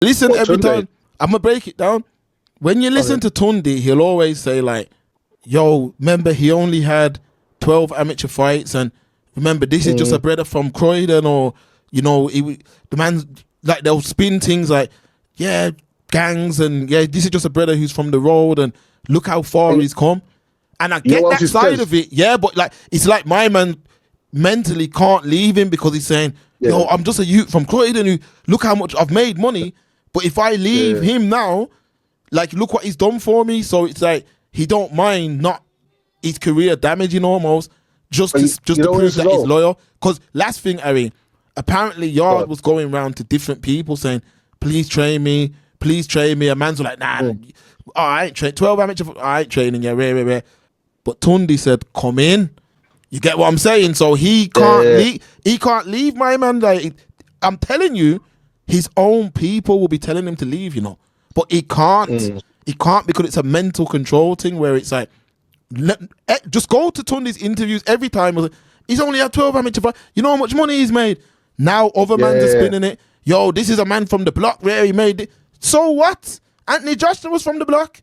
Listen, What, every Tunde? time I'm gonna break it down. When you listen to Tundi, he'll always say like, "Yo, remember he only had 12 amateur fights, and remember this is just a brother from Croydon, or the man like they'll spin things like, yeah, gangs, and yeah, this is just a brother who's from the road, and look how far he's come." And I You know get what that else he side says? of it, yeah, but like it's like my man mentally can't leave him because he's saying, "Yo, Yeah. I'm just a youth from Croydon who look how much I've made money, but if I leave Yeah. him now, like look what he's done for me." So it's like he don't mind not his career damaging almost just But to you know what prove this is that he's all? loyal. Because last thing, Harry, apparently Yard But was going around to different people saying, please train me, please train me. And man's were like, nah, I ain't training. 12 amateur, I ain't training, yeah, rare. But Tundi said, come in. You get what I'm saying? So he can't leave. He can't leave, my man. Like I'm telling you, his own people will be telling him to leave. But he can't. He can't because it's a mental control thing where it's like, just go to Tundi's interviews every time. He's only had 12 amateur fights. You know how much money he's made? Now other mans are spinning it. Yo, this is a man from the block where he made it. So what? Anthony Joshua was from the block.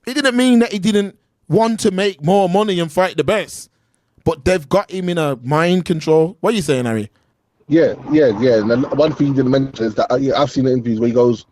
It didn't mean that he didn't want to make more money and fight the best. But they've got him in a mind control. What are you saying, Harry? Yeah. And then one thing you didn't mention is that I've seen the interviews where he goes,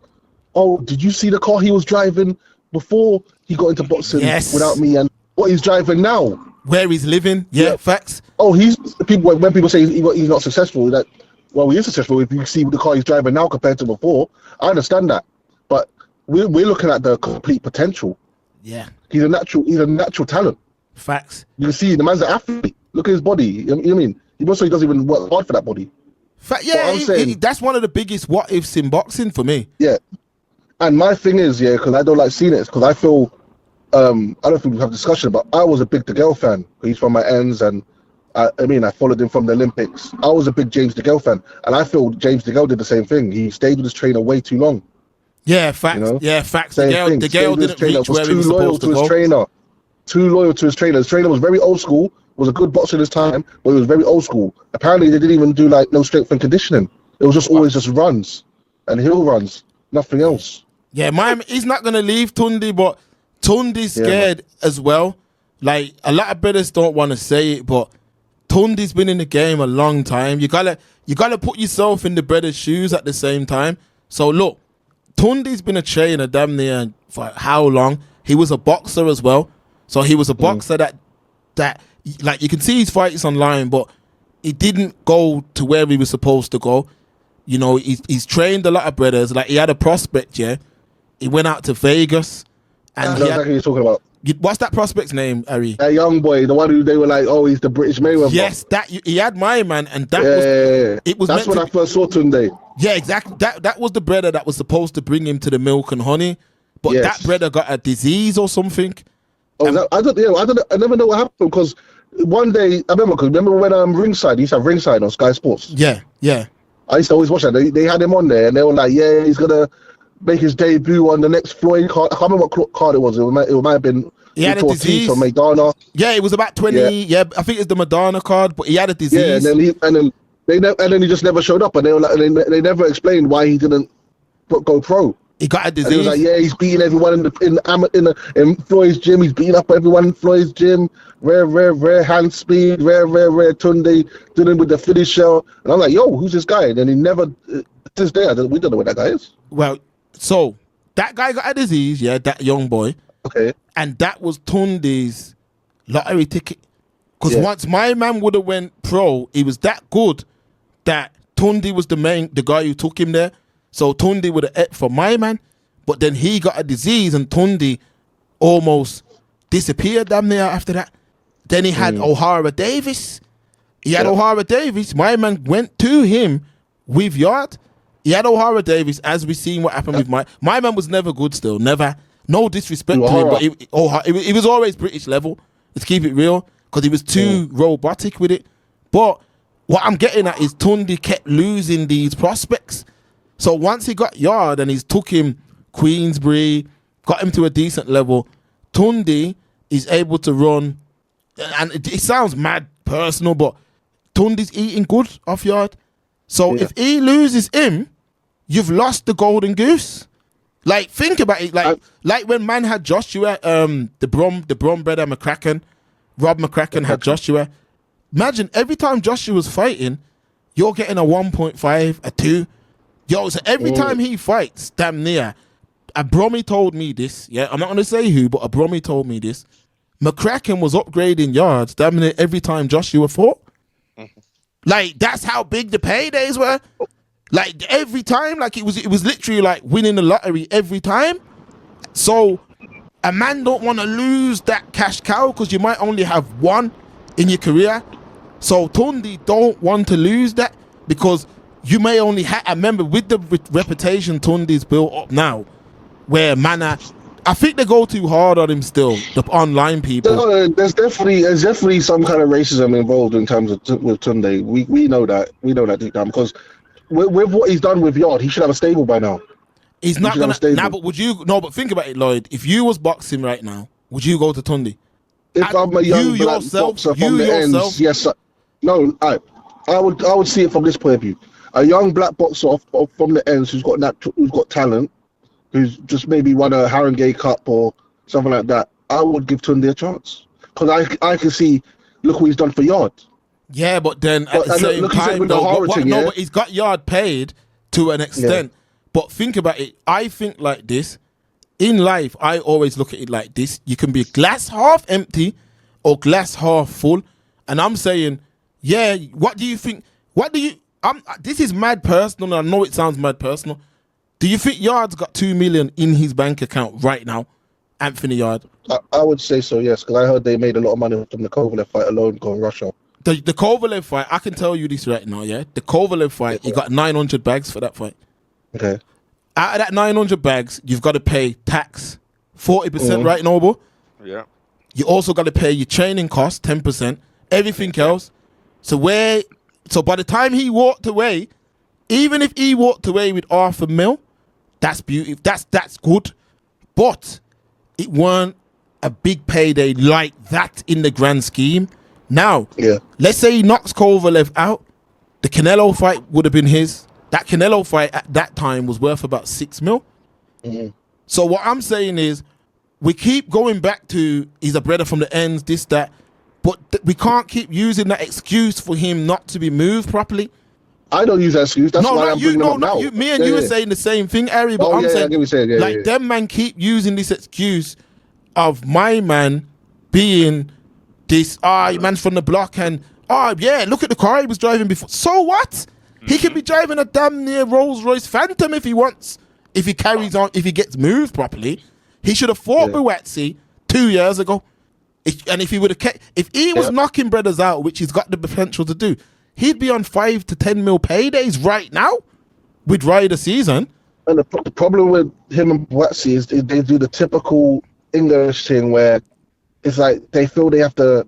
"Oh, did you see the car he was driving before he got into boxing without me, and what he's driving now? Where he's living? Yeah. Facts. Oh, when people say he's not successful, that he is successful if you see the car he's driving now compared to before. I understand that, but we're looking at the complete potential. Yeah. He's a natural talent. Facts. You can see the man's an athlete. Look at his body. You know what I mean? He doesn't even work hard for that body. That's one of the biggest what ifs in boxing for me. Yeah. And my thing is, because I don't like seeing it, because I feel, I don't think we have a discussion, but I was a big DeGale fan. He's from my ends, and I followed him from the Olympics. I was a big James DeGale fan, and I feel James DeGale did the same thing. He stayed with his trainer way too long. Yeah, facts. Yeah, facts. DeGale didn't reach where he was supposed to go. Too loyal to his trainer. His trainer was very old school, was a good boxer at his time, but he was very old school. Apparently, they didn't even do no strength and conditioning. It was just always just runs and hill runs, nothing else. Yeah, he's not going to leave Tundi, but Tundi's scared as well. Like, a lot of brothers don't want to say it, but Tundi's been in the game a long time. You gotta put yourself in the brother's shoes at the same time. So, look, Tundi's been a trainer damn near for how long? He was a boxer as well. So he was a boxer that like you can see his fights online, but he didn't go to where he was supposed to go. He's trained a lot of brothers. Like he had a prospect, yeah. He went out to Vegas, and exactly what you're talking about. What's that prospect's name, Harry? That young boy, the one who they were like, "Oh, he's the British Mayweather." Yes, he had my man, and that was. That's when I first saw Tunde. Yeah, exactly. That was the brother that was supposed to bring him to the milk and honey, but that brother got a disease or something. Oh, I don't know. I never know what happened because one day I remember when Ringside, he used to have Ringside on Sky Sports. Yeah. I used to always watch that. They had him on there, and they were like, "Yeah, he's gonna make his debut on the next Floyd card." I can't remember what card it was. It might have been. He had a disease from Madonna. Yeah, it was about 20. Yeah, I think it's the Madonna card, but he had a disease. Yeah, and then he just never showed up, and they were like, they never explained why he didn't go pro. He got a disease. And he was like, yeah, he's beating everyone in Floyd's gym. He's beating up everyone in Floyd's gym. Rare hand speed. Rare Tunde dealing with the finisher. And I'm like, yo, who's this guy? And then he never. To this day, we don't know what that guy is. Well, so that guy got a disease. Yeah, that young boy. Okay. And that was Tunde's lottery ticket. Because once my man would have went pro, he was that good that Tunde was the guy who took him there. So Tunde would have ate for my man, but then he got a disease and Tunde almost disappeared damn near after that. Then he had O'Hara Davis. O'Hara Davis. My man went to him with Yard. He had O'Hara Davis, as we seen what happened with my man was never good still. Never. No disrespect to him, but he was always British level. Let's keep it real, because he was too robotic with it. But what I'm getting at is Tunde kept losing these prospects. So once he got Yard and he's took him Queensbury, got him to a decent level, Tunde is able to run, and it sounds mad personal, but Tunde's eating good off Yard. So if he loses him, you've lost the golden goose. Like, think about it. Like when man had Joshua, the Brom brother McCracken, Rob McCracken had Joshua. Imagine every time Joshua was fighting, you're getting a 1.5, a 2. Yo, so every time he fights, damn near. A Brommy told me this. Yeah, I'm not gonna say who, but a Brommy told me this. McCracken was upgrading yards damn near every time Joshua fought. Like, that's how big the paydays were. Like, every time, like it was literally like winning the lottery every time. So a man don't want to lose that cash cow because you might only have one in your career. So Tundi don't want to lose that because you may only have. I remember with the reputation Tundi's built up now, where I think they go too hard on him still. The online people. There's definitely some kind of racism involved in terms of with Tunde. We know that deep down because with what he's done with Yarde, he should have a stable by now. He's not gonna. But would you? No, but think about it, Lloyd. If you was boxing right now, would you go to Tundi? If I'm a young black boxer from the ends, yes. No, I would see it from this point of view. A young black boxer from the ends who's got talent, who's just maybe won a Haringey Cup or something like that. I would give Tunde a chance because I can see. Look what he's done for Yarde. Yeah, but then at the same time, but he's got Yarde paid to an extent. Yeah. But think about it. I think like this. In life, I always look at it like this. You can be glass half empty or glass half full. And I'm saying, yeah, what do you think? This is mad personal, and I know it sounds mad personal. Do you think Yarde's got 2 million in his bank account right now? Anthony Yarde? I would say so, yes, because I heard they made a lot of money from the Kovalev fight alone going Russia. The Kovalev fight, I can tell you this right now, yeah? The Kovalev fight, he got 900 bags for that fight. Okay. Out of that 900 bags, you've got to pay tax, 40%, right, Noble? Yeah. You also got to pay your training costs, 10%, everything else. So by the time he walked away, even if he walked away with $500,000, that's beautiful. That's good. But it weren't a big payday like that in the grand scheme. Now, let's say he knocks Kovalev out. The Canelo fight would have been his. That Canelo fight at that time was worth about $6 million. Mm-hmm. So what I'm saying is, we keep going back to he's a brother from the ends, this, that, but we can't keep using that excuse for him not to be moved properly. I don't use that excuse. That's why I'm bringing it up now. Me and you were saying the same thing, Ari. But I'm saying, them man keep using this excuse of my man being this, man's from the block, and look at the car he was driving before. So what? He could be driving a damn near Rolls Royce Phantom if he wants. If he carries on, if he gets moved properly, he should have fought Buatsi 2 years ago. And if he would have, if he was knocking brothers out, which he's got the potential to do, he'd be on 5 to 10 mil paydays right now with Ryder season. And the problem with him and Buatsi is they do the typical English thing where it's like they feel they have to.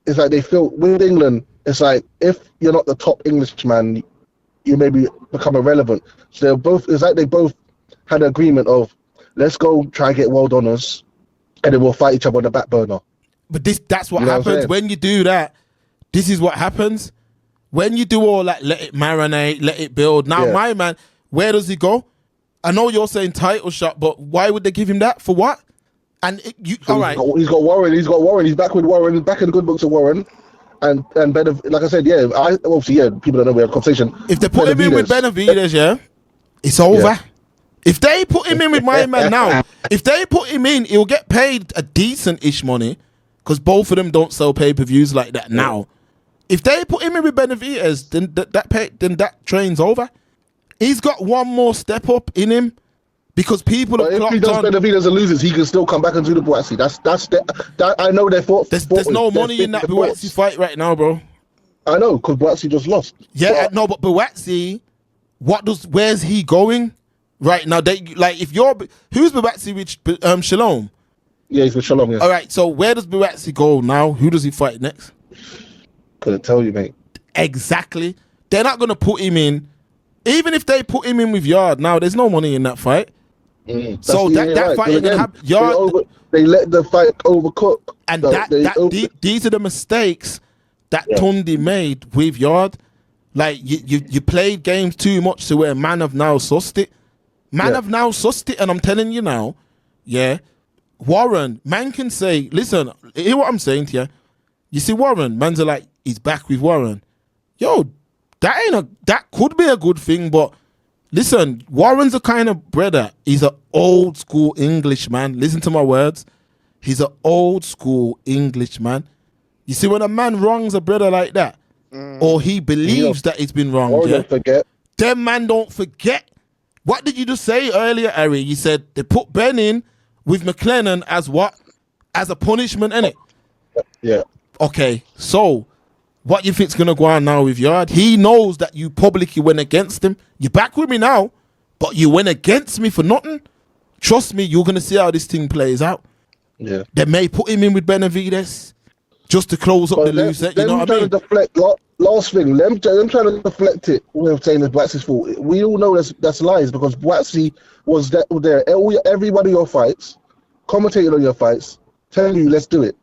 It's like they feel with England. It's like if you're not the top Englishman, you maybe become irrelevant. So they both had an agreement of let's go try and get world honours, and then we'll fight each other on the back burner. But that's what happens when you do that. This is what happens when you do all that. Let it marinate, let it build. Now, my man, where does he go? I know you're saying title shot, but why would they give him that for what? And all right, he's got Warren. He's back with Warren. Back in the good books of Warren. And like I said, people don't know we have a conversation. If they put him in with Benavidez, it's over. Yeah. If they put him in with my man now, if they put him in, he'll get paid a decent-ish money because both of them don't sell pay-per-views like that now. If they put him in with Benavidez, then that train's over. He's got one more step up in him because people have if he does Benavidez and loses, he can still come back and do the Buatsi. That I know they fought. There's no money in that Buatsi fight right now, bro. I know because Buatsi just lost. Yeah, but Buatsi, where's he going right now? Who's Buatsi with Shalom? Yeah, he's with Shalom. Yeah. All right, so where does Buatsi go now? Who does he fight next? Couldn't tell you, mate. Exactly. They're not gonna put him in. Even if they put him in with Yarde now, there's no money in that fight. So that fight ain't gonna happen. Yarde, they let the fight overcook. And these are the mistakes that Tundi made with Yarde. Like you played games too much to where man have now sussed it. Man have now sussed it, and I'm telling you now, yeah. Warren, man can say, listen, hear what I'm saying to you. You see Warren, man's are like, he's back with Warren. Yo, that could be a good thing, but listen, Warren's a kind of brother. He's an old school English man. Listen to my words. He's an old school English man. You see, when a man wrongs a brother like that, or he believes that he's been wronged, don't forget. Them man don't forget. What did you just say earlier, Harry? You said they put Ben in with McLennan as what? As a punishment, innit? Yeah. Okay, so what you think's gonna go on now with Yarde? He knows that you publicly went against him. You're back with me now, but you went against me for nothing. Trust me, you're gonna see how this thing plays out. Yeah. They may put him in with Benavides just to close up the loose end. You know what I mean? Deflect, last thing, them trying to deflect it. We're saying it's Boatsie's fault. We all know that's lies because Boatsie was there every one of your fights, commentating on your fights, telling you let's do it.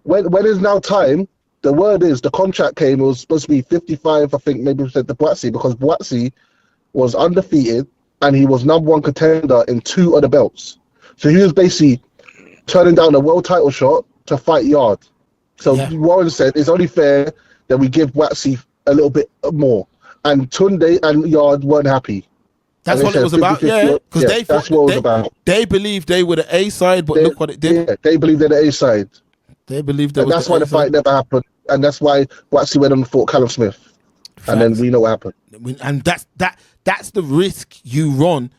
When it's now time, the word is the contract came. It was supposed to be 55. I think maybe we said to Boatsie because Boatsie was undefeated and he was #1 contender in 2 of the belts. So he was basically turning down a world title shot to fight Yarde. So Warren said it's only fair that we give Boatsie a little bit more. And Tunde and Yarde weren't happy. That's what it was about, yeah. Because that's what it was about. They believed they were the A side, but look what it did. Yeah, they believed they're the A side. They believed that. And that's why the fight never happened. And that's why Boatsie went on and fought Callum Smith. Facts. And then we know what happened. And that's the risk you run,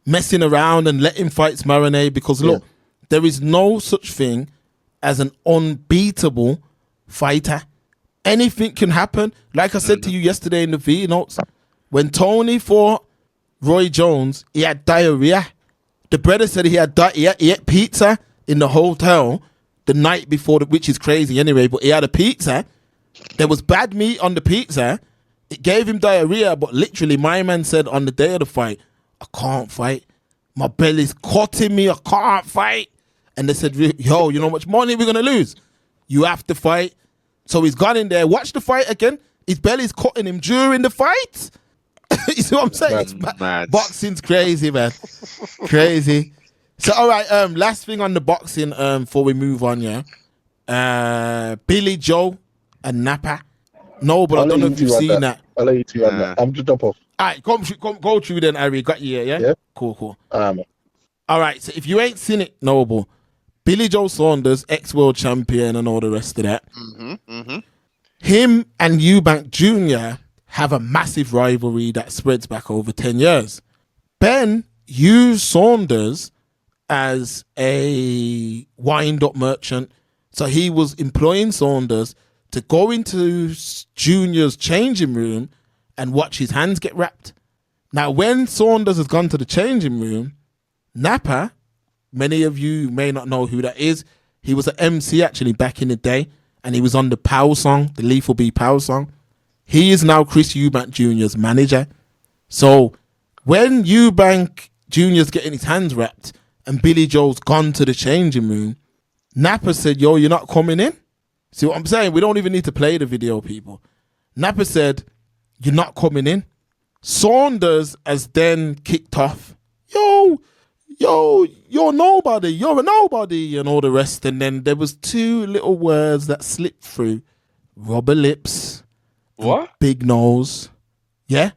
messing around and letting fights marinate. Because look, there is no such thing as an unbeatable fighter. Anything can happen. Like I said to you yesterday in the V notes, when Tony fought Roy Jones, he had diarrhea. The brother said he ate pizza in the hotel the night before, which is crazy anyway, but he had a pizza. There was bad meat on the pizza. It gave him diarrhea, but literally my man said on the day of the fight, I can't fight. My belly's cutting me. I can't fight. And they said, yo, you know how much money we're going to lose? You have to fight. So he's gone in there. Watch the fight again. His belly's cutting him during the fight. You see what I'm saying? Boxing's crazy, man. Crazy. So, all right, last thing on the boxing before we move on, Billy Joe and Napa. No, but I don't know if you've seen that. I'll let you two on that. I'm just jump off. All right, go through then, Ari. Got you, yeah? Yeah. Cool. All right, so if you ain't seen it, Noble, Billy Joe Saunders, ex-world champion and all the rest of that. Him and Eubank Jr. have a massive rivalry that spreads back over 10 years. Ben used Saunders as a wind-up merchant. So he was employing Saunders to go into Junior's changing room and watch his hands get wrapped. Now, when Saunders has gone to the changing room, Napa, many of you may not know who that is. He was an MC actually back in the day, and he was on the Pow song, the Lethal B Pow song. He is now Chris Eubank Jr.'s manager. So when Eubank Jr.'s getting his hands wrapped and Billy Joe's gone to the changing room, Napa said, yo, you're not coming in? See what I'm saying? We don't even need to play the video, people. Napa said, you're not coming in. Saunders has then kicked off, you're nobody, you're a nobody, and all the rest. And then there was 2 little words that slipped through. Rubber lips. What? Big nose. Yeah?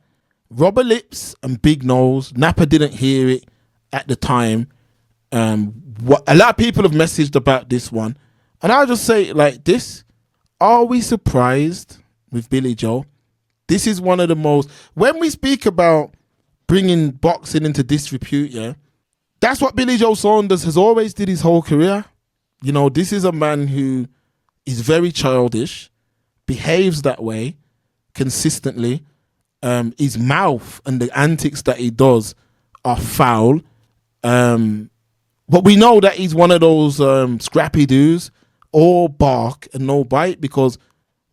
Rubber lips and big nose. Napa didn't hear it at the time. A lot of people have messaged about this one. And I'll just say it like this. Are we surprised with Billy Joe? This is one of the most... When we speak about bringing boxing into disrepute, yeah, that's what Billy Joe Saunders has always did his whole career. You know, this is a man who is very childish, behaves that way consistently. His mouth and the antics that he does are foul. But we know that he's one of those scrappy dudes, all bark and no bite, because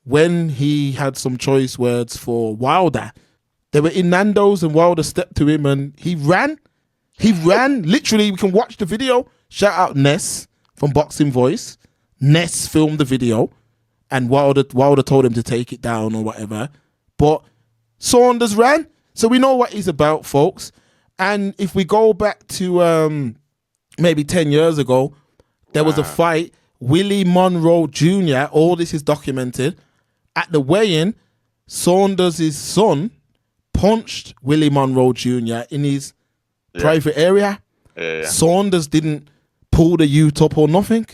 when he had some choice words for Wilder, they were in Nando's and Wilder stepped to him and he ran. He ran. Literally, we can watch the video. Shout out Ness from Boxing Voice. Ness filmed the video and Wilder told him to take it down or whatever. But Saunders ran. So we know what he's about, folks. And if we go back to maybe 10 years ago, there was a fight. Willie Monroe Jr., all this is documented. At the weigh-in, Saunders' son punched Willie Monroe Jr. in his private area. Saunders didn't pull the youth up or nothing.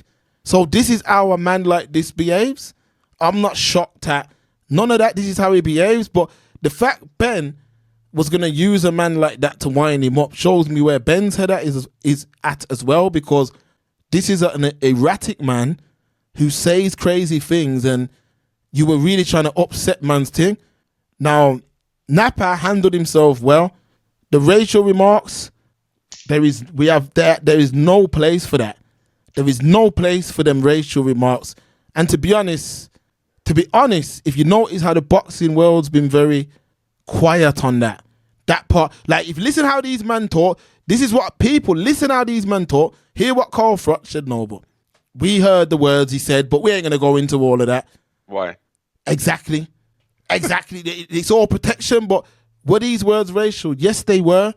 So this is how a man like this behaves. I'm not shocked at none of that. This is how he behaves. But the fact Ben was going to use a man like that to wind him up shows me where Ben's head at is at as well, because this is an erratic man who says crazy things, and you were really trying to upset man's thing. Now, Napa handled himself well. The racial remarks, there is no place for that. There is no place for them racial remarks. And to be honest, if you notice how the boxing world's been very quiet on that part, like if you listen how these men talk, this is what people listen how these men talk. Hear what Carl Froch said, Noble. We heard the words he said, but we ain't gonna go into all of that. Why? Exactly. It's all protection, but were these words racial? Yes, they were.